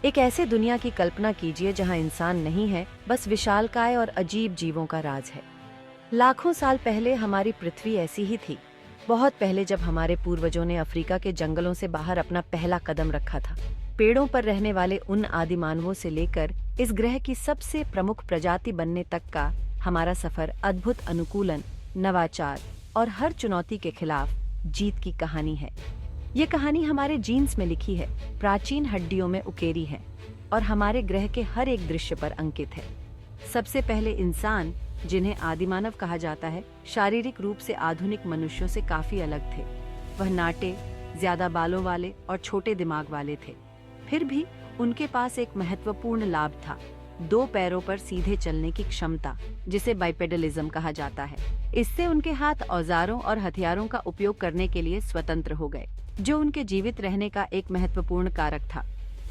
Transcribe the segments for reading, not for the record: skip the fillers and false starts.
एक ऐसे दुनिया की कल्पना कीजिए जहां इंसान नहीं है, बस विशालकाय और अजीब जीवों का राज है। लाखों साल पहले हमारी पृथ्वी ऐसी ही थी। बहुत पहले जब हमारे पूर्वजों ने अफ्रीका के जंगलों से बाहर अपना पहला कदम रखा था। पेड़ों पर रहने वाले उन आदि मानवों से लेकर इस ग्रह की सबसे प्रमुख प्रजाति बनने तक का हमारा सफर अद्भुत अनुकूलन, नवाचार और हर चुनौती के खिलाफ जीत की कहानी है। ये कहानी हमारे जीन्स में लिखी है, प्राचीन हड्डियों में उकेरी है और हमारे ग्रह के हर एक दृश्य पर अंकित है। सबसे पहले इंसान, जिन्हें आदिमानव कहा जाता है, शारीरिक रूप से आधुनिक मनुष्यों से काफी अलग थे। वह नाटे, ज्यादा बालों वाले और छोटे दिमाग वाले थे। फिर भी उनके पास एक महत्वपूर्ण लाभ था, 2 पैरों पर सीधे चलने की क्षमता, जिसे बाइपेडलिज्म कहा जाता है। इससे उनके हाथ औजारों और हथियारों का उपयोग करने के लिए स्वतंत्र हो गए, जो उनके जीवित रहने का एक महत्वपूर्ण कारक था।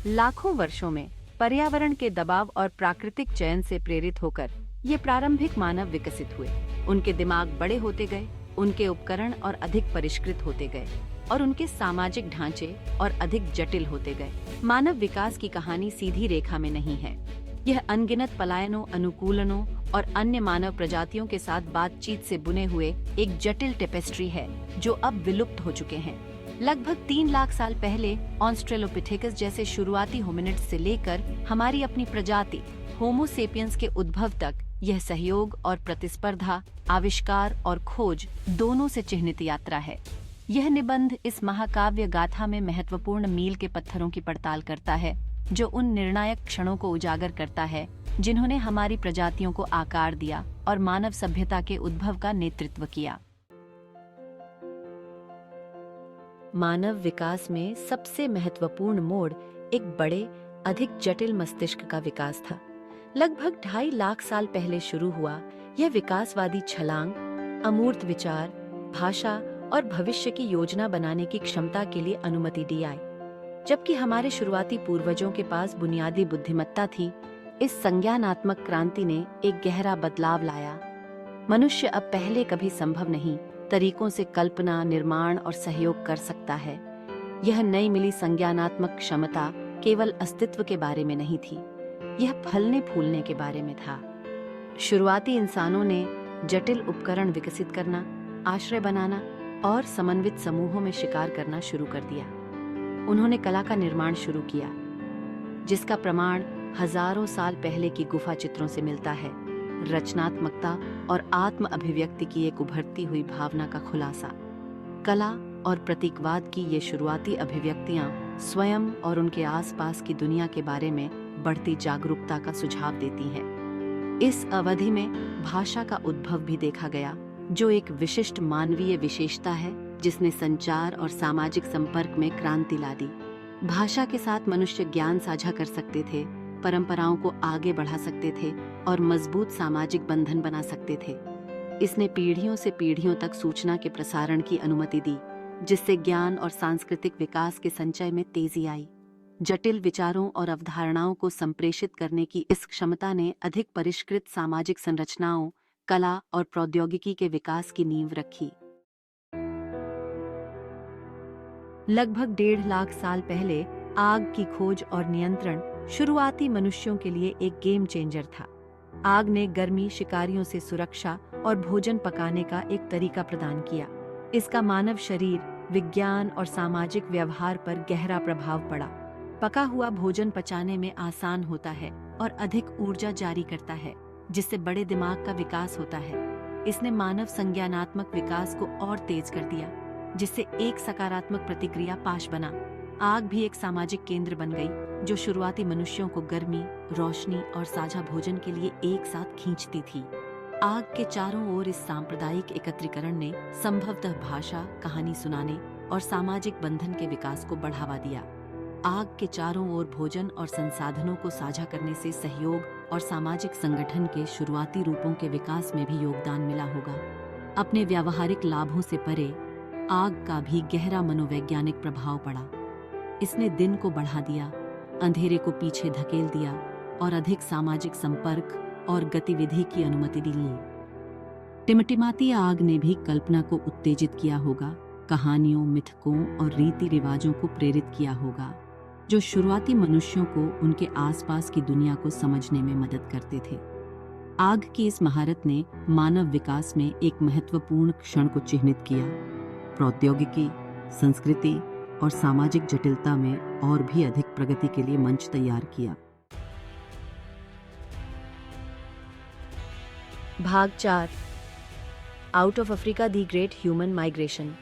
लाखों वर्षों में पर्यावरण के दबाव और प्राकृतिक चयन से प्रेरित होकर ये प्रारंभिक मानव विकसित हुए। उनके दिमाग बड़े होते गए, उनके उपकरण और अधिक परिष्कृत होते गए और उनके सामाजिक ढांचे और अधिक जटिल होते गए। मानव विकास की कहानी सीधी रेखा में नहीं है। यह अनगिनत पलायनों, अनुकूलनों और अन्य मानव प्रजातियों के साथ बातचीत से बुने हुए एक जटिल टेपेस्ट्री है, जो अब विलुप्त हो चुके हैं। लगभग 3 लाख साल पहले ऑस्ट्रेलोपिथेकस जैसे शुरुआती होमिनिड्स से लेकर हमारी अपनी प्रजाति होमो सेपियंस के उद्भव तक यह सहयोग और प्रतिस्पर्धा, आविष्कार और खोज दोनों से चिह्नित यात्रा है। यह निबंध इस महाकाव्य गाथा में महत्वपूर्ण मील के पत्थरों की पड़ताल करता है, जो उन निर्णायक क्षणों को उजागर करता है जिन्होंने हमारी प्रजातियों को आकार दिया और मानव सभ्यता के उद्भव का नेतृत्व किया। मानव विकास में सबसे महत्वपूर्ण मोड़ एक बड़े, अधिक जटिल मस्तिष्क का विकास था। लगभग 2.5 लाख साल पहले शुरू हुआ यह विकासवादी छलांग अमूर्त विचार, भाषा और भविष्य की योजना बनाने की क्षमता के लिए अनुमति दी आई। जबकि हमारे शुरुआती पूर्वजों के पास बुनियादी बुद्धिमत्ता थी, इस संज्ञानात्मक क्रांति ने एक गहरा बदलाव लाया। मनुष्य अब पहले कभी संभव नहीं तरीकों से कल्पना, निर्माण और सहयोग कर सकता है। यह नई मिली संज्ञानात्मक क्षमता केवल अस्तित्व के बारे में नहीं थी, यह फलने फूलने के बारे में था। शुरुआती इंसानों ने जटिल उपकरण विकसित करना, आश्रय बनाना और समन्वित समूहों में शिकार करना शुरू कर दिया। उन्होंने कला का निर्माण शुरू किया, जिसका प्रमाण हजारों साल पहले की गुफा चित्रों से मिलता है। रचनात्मकता और आत्म अभिव्यक्ति की एक उभरती हुई भावना का खुलासा। कला और प्रतीकवाद की ये शुरुआती अभिव्यक्तियां स्वयं और उनके आसपास की दुनिया के बारे में बढ़ती जागरूकता का सुझाव देती हैं। इस अवधि में भाषा का उद्भव भी देखा गया, जो एक विशिष्ट मानवीय विशेषता है जिसने संचार और सामाजिक संपर्क में क्रांति ला दी। भाषा के साथ मनुष्य ज्ञान साझा कर सकते थे, परंपराओं को आगे बढ़ा सकते थे और मजबूत सामाजिक बंधन बना सकते थे। इसने पीढ़ियों से पीढ़ियों तक सूचना के प्रसारण की अनुमति दी, जिससे ज्ञान और सांस्कृतिक विकास के संचय में तेजी आई। जटिल विचारों और अवधारणाओं को संप्रेषित करने की इस क्षमता ने अधिक परिष्कृत सामाजिक संरचनाओं, कला और प्रौद्योगिकी के विकास की नींव रखी। लगभग 1.5 लाख साल पहले आग की खोज और नियंत्रण शुरुआती मनुष्यों के लिए एक गेम चेंजर था। आग ने गर्मी, शिकारियों से सुरक्षा और भोजन पकाने का एक तरीका प्रदान किया। इसका मानव शरीर, विज्ञान और सामाजिक व्यवहार पर गहरा प्रभाव पड़ा। पका हुआ भोजन पचाने में आसान होता है और अधिक ऊर्जा जारी करता है, जिससे बड़े दिमाग का विकास होता है। इसने मानव संज्ञानात्मक विकास को और तेज कर दिया, जिससे एक सकारात्मक प्रतिक्रिया पाश बना। आग भी एक सामाजिक केंद्र बन गई, जो शुरुआती मनुष्यों को गर्मी, रोशनी और साझा भोजन के लिए एक साथ खींचती थी। आग के चारों ओर इस सांप्रदायिक एकत्रीकरण ने संभवतः भाषा, कहानी सुनाने और सामाजिक बंधन के विकास को बढ़ावा दिया। आग के चारों ओर भोजन और संसाधनों को साझा करने से सहयोग और सामाजिक संगठन के शुरुआती रूपों के विकास में भी योगदान मिला होगा। अपने व्यावहारिक लाभों से परे आग का भी गहरा मनोवैज्ञानिक प्रभाव पड़ा। इसने दिन को बढ़ा दिया, अंधेरे को पीछे धकेल दिया और अधिक सामाजिक संपर्क और गतिविधि की अनुमति दी। टिमटिमाती आग ने भी कल्पना को उत्तेजित किया होगा, कहानियों, मिथकों और रीति रिवाजों को प्रेरित किया होगा। जो शुरुआती मनुष्यों को उनके आसपास की दुनिया को समझने में मदद करते थे। आग की इस महारत ने मानव विकास में एक महत्वपूर्ण क्षण को चिह्नित किया। प्रौद्योगिकी, संस्कृति और सामाजिक जटिलता में और भी अधिक प्रगति के लिए मंच तैयार किया। भाग 4। Out of Africa the great human migration.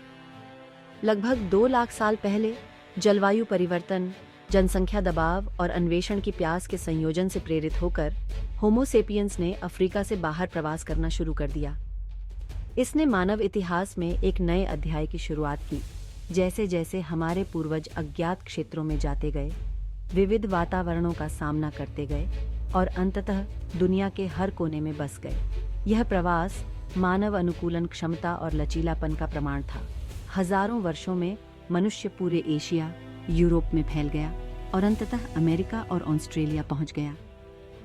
लगभग 2 लाख साल पहले जलवायु परिवर्तन, जनसंख्या दबाव और अन्वेषण की प्यास के संयोजन से प्रेरित होकर होमो सेपियंस ने अफ्रीका से बाहर प्रवास करना शुरू कर दिया। इसने मानव इतिहास में एक नए अध्याय की शुरुआत की। जैसे जैसे हमारे पूर्वज अज्ञात क्षेत्रों में जाते गए, विविध वातावरणों का सामना करते गए और अंततः दुनिया के हर कोने में बस गए। यह प्रवास मानव अनुकूलन क्षमता और लचीलापन का प्रमाण था। हजारों वर्षों में मनुष्य पूरे एशिया, यूरोप में फैल गया और अंततः अमेरिका और ऑस्ट्रेलिया पहुंच गया।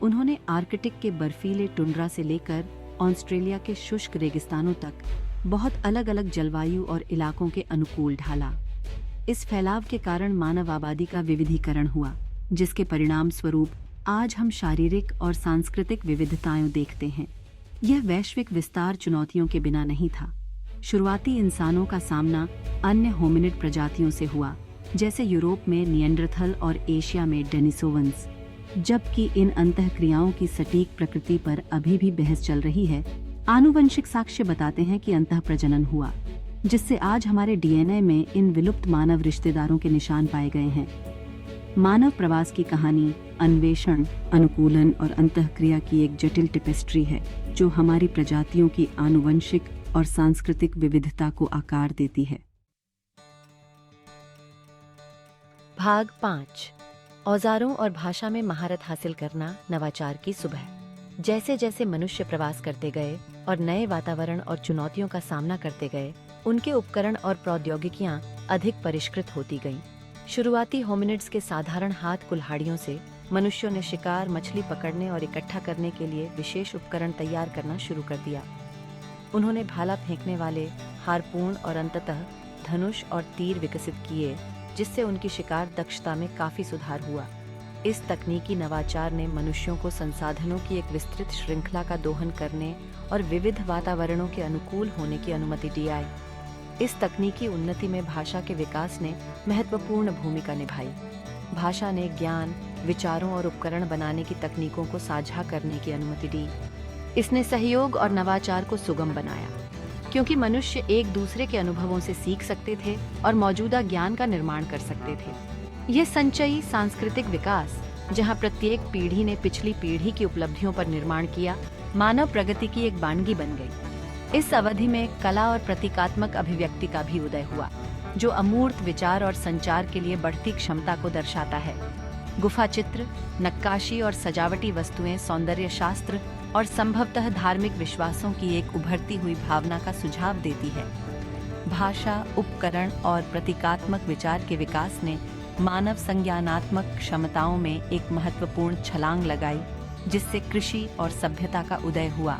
उन्होंने आर्कटिक के बर्फीले टुंड्रा से लेकर ऑस्ट्रेलिया के शुष्क रेगिस्तानों तक बहुत अलग अलग जलवायु और इलाकों के अनुकूल ढाला। इस फैलाव के कारण मानव आबादी का विविधीकरण हुआ, जिसके परिणाम स्वरूप आज हम शारीरिक और सांस्कृतिक विविधताएं देखते हैं। यह वैश्विक विस्तार चुनौतियों के बिना नहीं था। शुरुआती इंसानों का सामना अन्य होमिनिड प्रजातियों से हुआ, जैसे यूरोप में निएंडरथल और एशिया में डेनिसोवंस। जबकि इन अंतःक्रियाओं की सटीक प्रकृति पर अभी भी बहस चल रही है, आनुवंशिक साक्ष्य बताते हैं कि अंतःप्रजनन हुआ, जिससे आज हमारे डीएनए में इन विलुप्त मानव रिश्तेदारों के निशान पाए गए हैं। मानव प्रवास की कहानी अन्वेषण, अनुकूलन और अंतःक्रिया की एक जटिल टेपेस्ट्री है, जो हमारी प्रजातियों की आनुवंशिक और सांस्कृतिक विविधता को आकार देती है। भाग 5। औजारों और भाषा में महारत हासिल करना, नवाचार की सुबह। जैसे जैसे मनुष्य प्रवास करते गए और नए वातावरण और चुनौतियों का सामना करते गए, उनके उपकरण और प्रौद्योगिकियां अधिक परिष्कृत होती गईं। शुरुआती होमिनिड्स के साधारण हाथ कुल्हाड़ियों से मनुष्यों ने शिकार, मछली पकड़ने और इकट्ठा करने के लिए विशेष उपकरण तैयार करना शुरू कर दिया। उन्होंने भाला फेंकने वाले, हारपून और अंततः धनुष और तीर विकसित किए, जिससे उनकी शिकार दक्षता में काफी सुधार हुआ। इस तकनीकी नवाचार ने मनुष्यों को संसाधनों की एक विस्तृत श्रृंखला का दोहन करने और विविध वातावरणों के अनुकूल होने की अनुमति दी। इस तकनीकी उन्नति में भाषा के विकास ने महत्वपूर्ण भूमिका निभाई। भाषा ने ज्ञान, विचारों और उपकरण बनाने की तकनीकों को साझा करने की अनुमति दी। इसने सहयोग और नवाचार को सुगम बनाया, क्योंकि मनुष्य एक दूसरे के अनुभवों से सीख सकते थे और मौजूदा ज्ञान का निर्माण कर सकते थे। यह संचयी सांस्कृतिक विकास, जहां प्रत्येक पीढ़ी ने पिछली पीढ़ी की उपलब्धियों पर निर्माण किया, मानव प्रगति की एक बानगी बन गई। इस अवधि में कला और प्रतीकात्मक अभिव्यक्ति का भी उदय हुआ, जो अमूर्त विचार और संचार के लिए बढ़ती क्षमता को दर्शाता है। गुफा चित्र, नक्काशी और सजावटी वस्तुएं सौंदर्य शास्त्र और संभवतः धार्मिक विश्वासों की एक उभरती हुई भावना का सुझाव देती है। भाषा, उपकरण और प्रतीकात्मक विचार के विकास ने मानव संज्ञानात्मक क्षमताओं में एक महत्वपूर्ण छलांग लगाई, जिससे कृषि और सभ्यता का उदय हुआ।